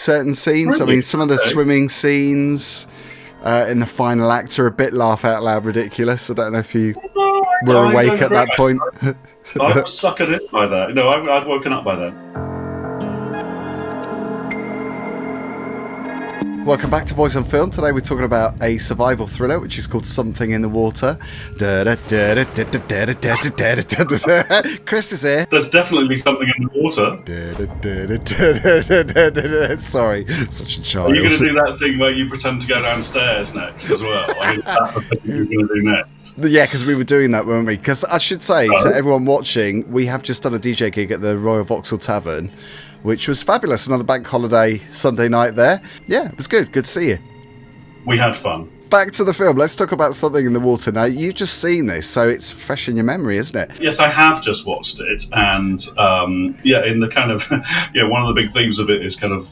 certain scenes. Really? I mean, some of the swimming scenes in the final act are a bit laugh out loud ridiculous. I don't know if you were awake at that point. I was suckered in by that. No, I'd woken up by then. Welcome back to Boys on Film. Today we're talking about a survival thriller which is called Something in the Water. Chris is here. There's definitely something in the water. Sorry, such a child. Are you going to do that thing where you pretend to go downstairs next as well? I mean, that's the thing you're going to do next. Yeah, because we were doing that, weren't we? Because I should say to everyone watching, we have just done a DJ gig at the Royal Vauxhall Tavern, which was fabulous. Another bank holiday Sunday night there. Yeah, it was good. Good to see you. We had fun. Back to the film. Let's talk about Something in the Water. Now, you've just seen this, so it's fresh in your memory, isn't it? Yes, I have just watched it. And, in the kind of... one of the big themes of it is kind of...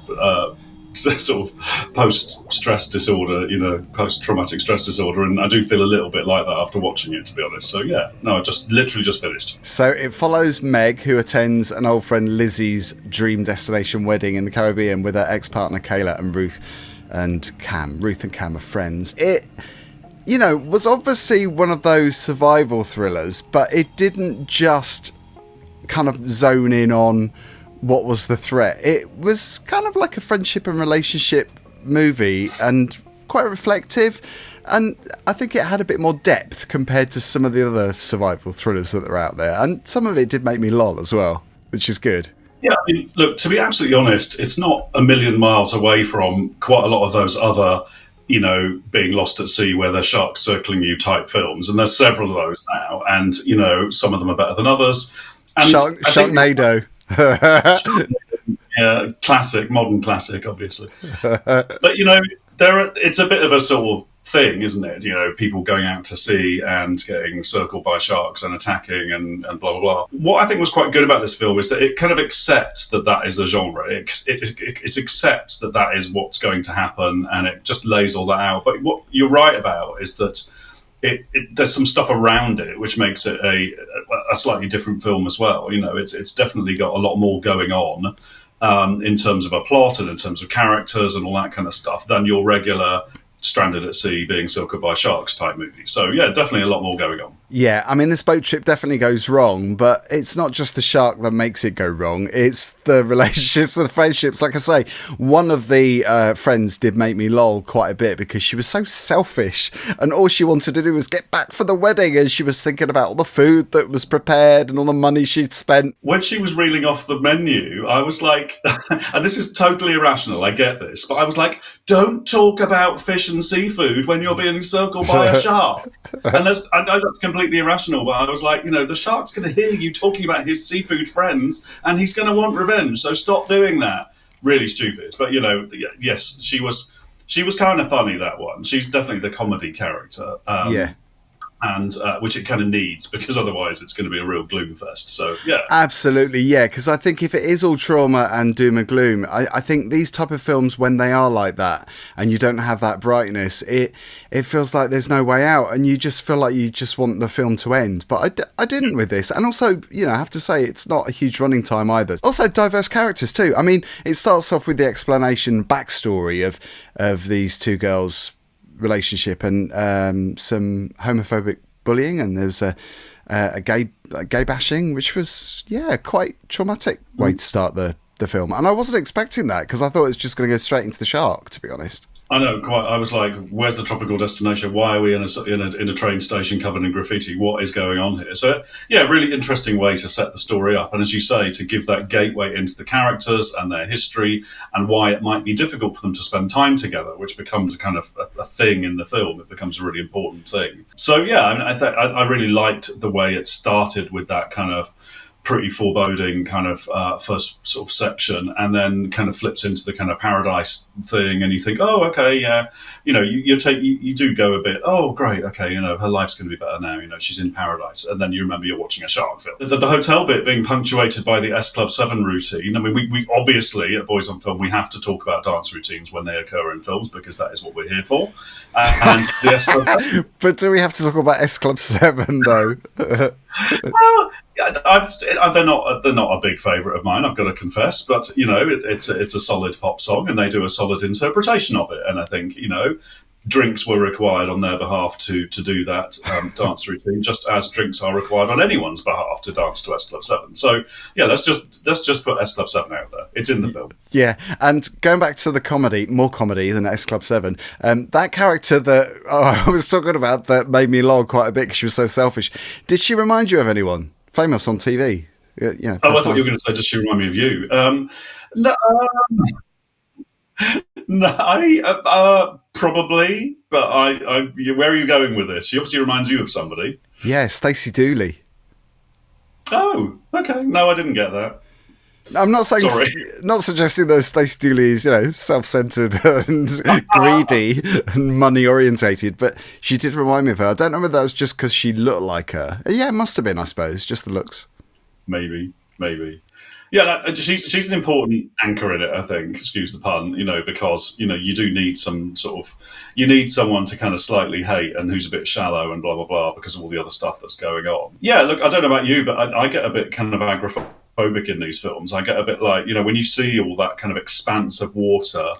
sort of post-stress disorder, post-traumatic stress disorder, and I do feel a little bit like that after watching it, to be honest. So yeah, no, I literally just finished. So it follows Meg, who attends an old friend Lizzie's dream destination wedding in the Caribbean with her ex-partner Kayla and Ruth and Cam. Ruth and Cam are friends. It, was obviously one of those survival thrillers, but it didn't just kind of zone in on what was the threat. It was kind of like a friendship and relationship movie and quite reflective, and I think it had a bit more depth compared to some of the other survival thrillers that are out there, and some of it did make me lol as well, which is good. Yeah, I mean, look, to be absolutely honest, it's not a million miles away from quite a lot of those other being lost at sea where there's sharks circling you type films, and there's several of those now, and some of them are better than others. And Sharknado. Yeah, modern classic, obviously. But it's a bit of a sort of thing, isn't it? People going out to sea and getting circled by sharks and attacking and blah blah blah. What I think was quite good about this film is that it kind of accepts that is the genre. It accepts that is what's going to happen, and it just lays all that out. But what you're right about is that there's some stuff around it which makes it a slightly different film as well. It's definitely got a lot more going on in terms of a plot and in terms of characters and all that kind of stuff than your regular stranded at sea being circled by sharks type movie. So yeah, definitely a lot more going on. Yeah, I mean, this boat trip definitely goes wrong, but it's not just the shark that makes it go wrong. It's the relationships and the friendships. Like I say, one of the friends did make me lol quite a bit because she was so selfish and all she wanted to do was get back for the wedding, and she was thinking about all the food that was prepared and all the money she'd spent. When she was reeling off the menu, I was like, and this is totally irrational, I get this, but I was like, don't talk about fish and seafood when you're being circled by a shark. And I know that's completely irrational, but I was like, the shark's going to hear you talking about his seafood friends and he's going to want revenge, so stop doing that. Really stupid. But, yes, she was kind of funny, that one. She's definitely the comedy character. Yeah. And which it kind of needs, because otherwise it's going to be a real gloom fest. So yeah, absolutely, yeah. Because I think if it is all trauma and doom and gloom, I think these type of films, when they are like that and you don't have that brightness, it feels like there's no way out, and you just feel like you just want the film to end. But I didn't with this, and also I have to say it's not a huge running time either. Also, diverse characters too. I mean, it starts off with the explanation backstory of these two girls' relationship and some homophobic bullying, and there's a gay bashing, which was quite traumatic way to start the film. And I wasn't expecting that, because I thought it was just going to go straight into the shark, to be honest. I know, quite. I was like, where's the tropical destination? Why are we in a train station covered in graffiti? What is going on here? So, yeah, really interesting way to set the story up. And as you say, to give that gateway into the characters and their history and why it might be difficult for them to spend time together, which becomes a kind of a thing in the film. It becomes a really important thing. So, yeah, I really liked the way it started with that kind of pretty foreboding kind of first sort of section, and then kind of flips into the kind of paradise thing, and you think, oh, okay, yeah, you do go a bit, oh, great, okay, her life's going to be better now, she's in paradise, and then you remember you're watching a shark film. The hotel bit being punctuated by the S Club 7 routine. I mean, we obviously at Boys on Film, we have to talk about dance routines when they occur in films, because that is what we're here for. And the S Club. But do we have to talk about S Club 7 though? Well, they're not a big favourite of mine, I've got to confess. But it's a solid pop song, and they do a solid interpretation of it. And I think drinks were required on their behalf to do that dance routine, just as drinks are required on anyone's behalf to dance to S Club 7. So yeah, let's just put S Club 7 out there. It's in the film. Yeah, and going back to the comedy, more comedy than S Club 7, that character that I was talking about that made me lol quite a bit because she was so selfish, did she remind you of anyone famous on TV? Yeah. Oh, I thought you were going to say, does she remind me of you? No, no, I probably, but where are you going with this? She obviously reminds you of somebody. Yeah, Stacey Dooley. Oh, okay. No, I didn't get that. I'm not saying, not suggesting that Stacey Dooley is, self-centered and greedy and money-orientated, but she did remind me of her. I don't know whether that was just because she looked like her. Yeah, it must have been, I suppose, just the looks. Maybe. Yeah, she's an important anchor in it, I think. Excuse the pun, because you do need you need someone to kind of slightly hate and who's a bit shallow and blah blah blah because of all the other stuff that's going on. Yeah, look, I don't know about you, but I get a bit kind of agoraphobic in these films. I get a bit like when you see all that kind of expanse of water.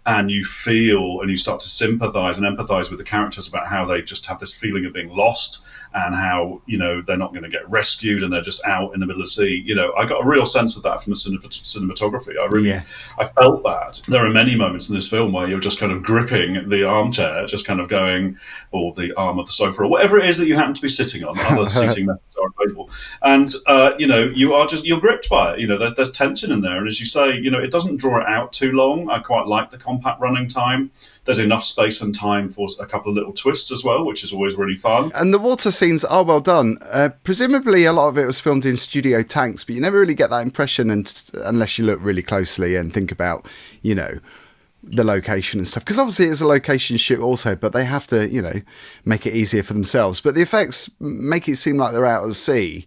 And you feel and you start to sympathise and empathise with the characters about how they just have this feeling of being lost and how, they're not going to get rescued and they're just out in the middle of the sea. I got a real sense of that from the cinematography. I felt that. There are many moments in this film where you're just kind of gripping the armchair, just kind of going, or the arm of the sofa, or whatever it is that you happen to be sitting on. Other seating methods are available. And, you're gripped by it. There's tension in there. And as you say, it doesn't draw it out too long. I quite like the compact running time. There's enough space and time for a couple of little twists as well, which is always really fun. And the water scenes are well done. Presumably a lot of it was filmed in studio tanks, but you never really get that impression unless you look really closely and think about, the location and stuff. Because obviously it's a location shoot also, but they have to, make it easier for themselves. But the effects make it seem like they're out at sea.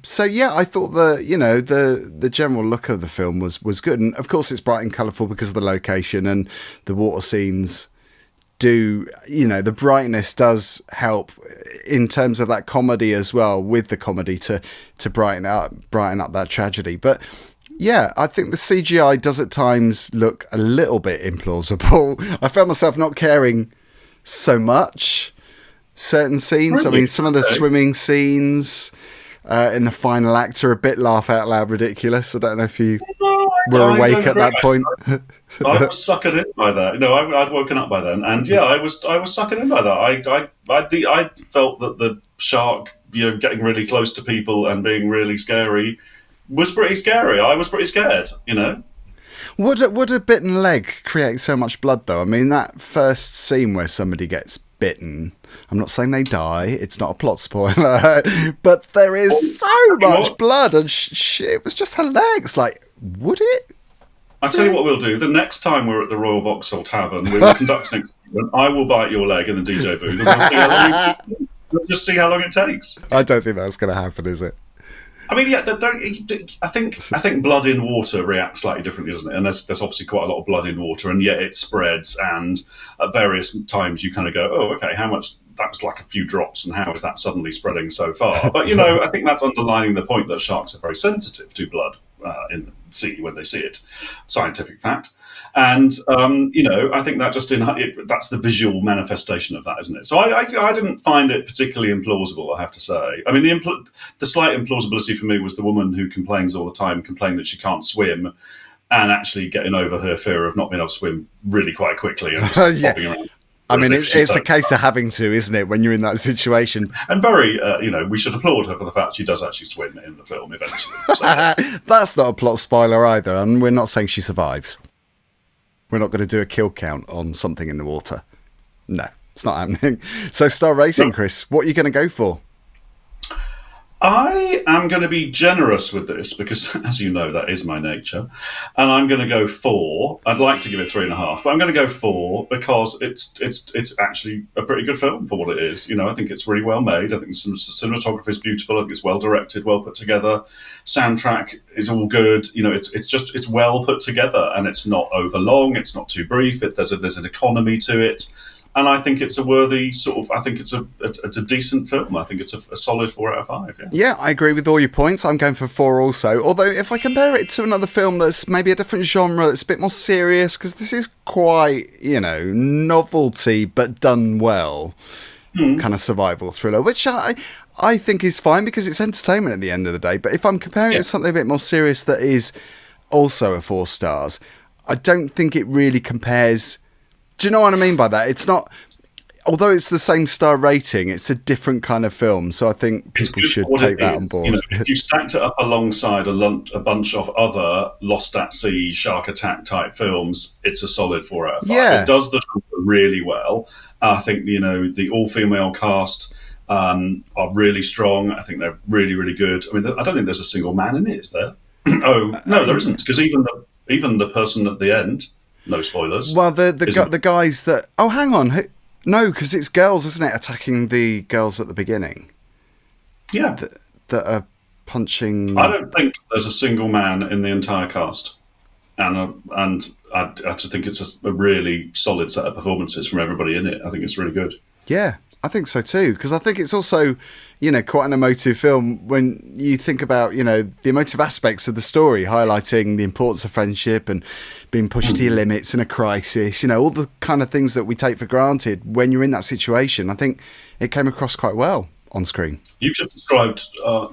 So yeah, I thought the general look of the film was good, and of course it's bright and colourful because of the location and the water scenes. The brightness does help in terms of that comedy as well, with the comedy to brighten up that tragedy. But yeah, I think the CGI does at times look a little bit implausible. I found myself not caring so much certain scenes. Really? I mean, some of the swimming scenes. In the final act are a bit laugh out loud ridiculous. I don't know if you were awake at that point. I was suckered in by that. I'd woken up by then, and yeah, I was suckered in by that. I felt that the shark, getting really close to people and being really scary was pretty scary. I was pretty scared. Would a bitten leg create so much blood though? I mean, that first scene where somebody gets bitten. I'm not saying they die. It's not a plot spoiler, but there is so much blood, and it was just her legs. Like, would it? I'll tell you what we'll do. The next time we're at the Royal Vauxhall Tavern, we will conduct an experiment. I will bite your leg in the DJ booth, and we'll just see how long it takes. I don't think that's going to happen, is it? I mean, yeah, I think blood in water reacts slightly differently, doesn't it? And there's obviously quite a lot of blood in water, and yet it spreads. And at various times, you kind of go, "Oh, okay, how much?" That was like a few drops, and how is that suddenly spreading so far? But I think that's underlining the point that sharks are very sensitive to blood in the sea when they see it. Scientific fact. And I think that that's the visual manifestation of that, isn't it? So I didn't find it particularly implausible, I have to say. I mean, the slight implausibility for me was the woman who complains all the time, complaining that she can't swim, and actually getting over her fear of not being able to swim really quite quickly and just bobbing around. I mean, it's a case of having to, isn't it, when you're in that situation? And very, we should applaud her for the fact she does actually swim in the film eventually. So. That's not a plot spoiler either, and we're not saying she survives. We're not going to do a kill count on something in the water. No, it's not happening. So, Star Racing, Chris, what are you going to go for? I am going to be generous with this because, as you know, that is my nature. And I'm going to go 4. I'd like to give it 3.5, but I'm going to go 4 because it's actually a pretty good film for what it is. I think it's really well made. I think the cinematography is beautiful. I think it's well directed, well put together. Soundtrack is all good. It's well put together, and it's not over long. It's not too brief. There's an economy to it. and I think it's a worthy sort of. I think it's a decent film. I think it's a solid 4 out of 5. Yeah. Yeah, I agree with all your points. I'm going for 4 also. Although, if I compare it to another film that's maybe a different genre, that's a bit more serious, because this is quite, novelty but done well, kind of survival thriller, which I think is fine because it's entertainment at the end of the day. But if I'm comparing it to something a bit more serious that is also a 4 stars, I don't think it really compares. Do you know what I mean by that? It's not, although it's the same star rating, it's a different kind of film. So I think people should take that on board. If you stacked it up alongside a bunch of other Lost at Sea, Shark Attack type films, it's a solid 4 out of 5. Yeah. It does the genre really well. I think, the all-female cast are really strong. I think they're really, really good. I mean, I don't think there's a single man in it, is there? Oh, no, there isn't. Because even the person at the end... No spoilers. Well, the guys that... Oh, hang on. No, because it's girls, isn't it, attacking the girls at the beginning? Yeah. That are punching... I don't think there's a single man in the entire cast. And I just think it's a really solid set of performances from everybody in it. I think it's really good. Yeah, I think so too. Because I think it's also... quite an emotive film when you think about, the emotive aspects of the story, highlighting the importance of friendship and being pushed to your limits in a crisis, all the kind of things that we take for granted when you're in that situation. I think it came across quite well on screen. You just described our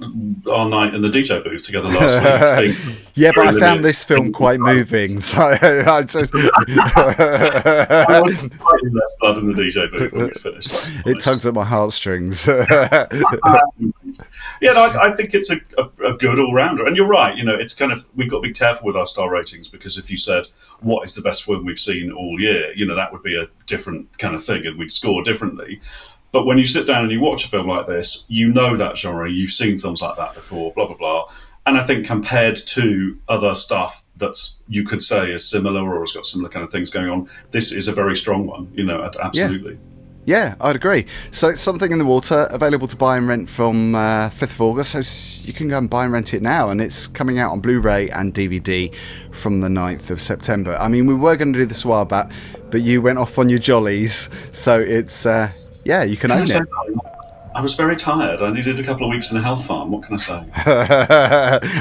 night in the DJ booth together last week. Yeah, but I found this film quite moving. So I just... I was slightly less blood in the DJ booth when we finished. It tugs at my heartstrings. I think it's a good all-rounder. And you're right, it's kind of, we've got to be careful with our star ratings, because if you said, what is the best film we've seen all year, that would be a different kind of thing and we'd score differently. But when you sit down and you watch a film like this, that genre, you've seen films like that before, blah, blah, blah. And I think compared to other stuff that's, you could say, is similar or has got similar kind of things going on, this is a very strong one, absolutely. Yeah, I'd agree. So it's Something in the Water, available to buy and rent from 5th of August. So you can go and buy and rent it now. And it's coming out on Blu-ray and DVD from the 9th of September. I mean, we were going to do this a while back, but you went off on your jollies. So it's... you can own it. I was very tired. I needed a couple of weeks in a health farm. What can I say?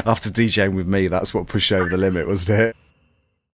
After DJing with me, that's what pushed you over the limit, wasn't it?